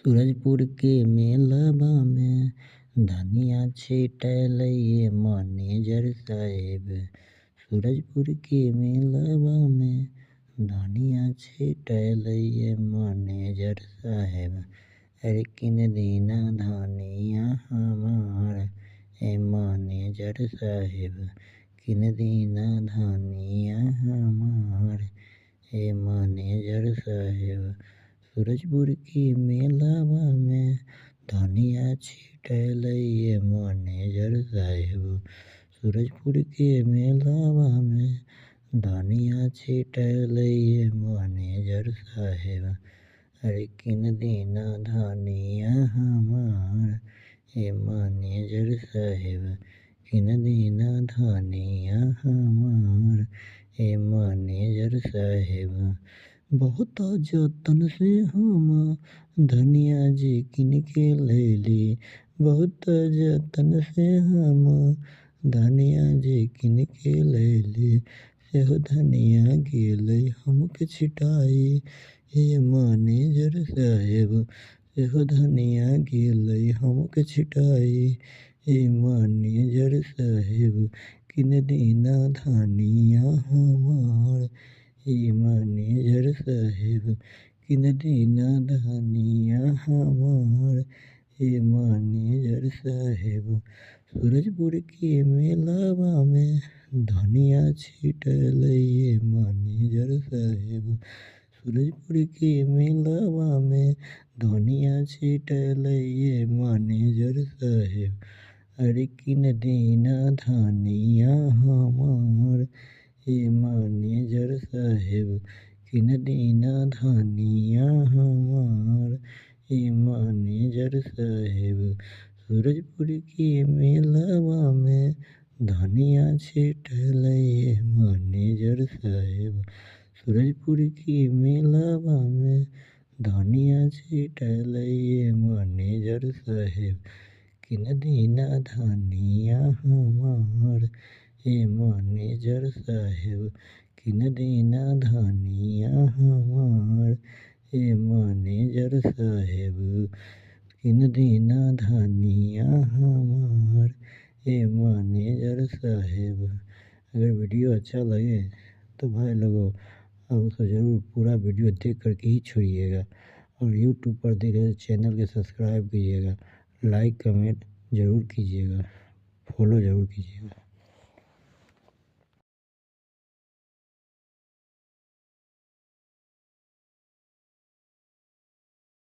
सूरजपुर के मेलबा में धनिया छिटलैए मैनेजर साहेब। सूरजपुर के मेलबा में धनिया छिटलैए मैनेजर साहेब। अरे किन दीना धनिया हमार ए मैनेजर साहेब, किन दीना धनिया हमार ए मैनेजर साहेब। सूरजपुर के मेलबा में धनिया छिटलैए मैनेजर साहेब। सूरजपुर के मेलबा में धनिया छिटलैए मैनेजर साहेब। अरे किन दीना धनिया हमार ए मैनेजर साहेब, किन दीना धनिया हमार ए मैनेजर साहेब। बहुत जतन से हम धनिया जी किन के लैली, बहुत जतन से हम धनिया जी किन के लैली। सेहो धनिया गेलै हमके छिटाई ए मैनेजर साहेब, सेहो धनिया गेलै हमके छिटाई ए मैनेजर साहेब। किन दीना धनिया हमार ए मैनेजर साहेब, किन दीना धनिया हमार ए मैनेजर साहेब। सूरजपुर के मेलबा में धनिया छिटलैए मैनेजर साहेब। सूरजपुर के मेलबा में धनिया छिटलैए मैनेजर साहेब। अरे किन दीना धनिया हमार ए मैनेजर साहेब, किन दीना धनिया हमार ए मैनेजर साहेब। सूरजपुर के मेलबा में धनिया छिटलैए मैनेजर साहेब। सूरजपुर के मेलबा में धनिया छिटलैए मैनेजर साहेब। किन दीना धनिया हमार ए मैनेजर साहेब, किन दीना धनिया हमार ए मैनेजर साहेब, किन दीना धनिया हमार ए मैनेजर साहेब। अगर वीडियो अच्छा लगे तो भाई लोगों आप उसको ज़रूर पूरा वीडियो देख करके ही छोड़िएगा, और यूट्यूब पर देख रहे चैनल के सब्सक्राइब कीजिएगा, लाइक कमेंट ज़रूर कीजिएगा, फॉलो ज़रूर कीजिएगा।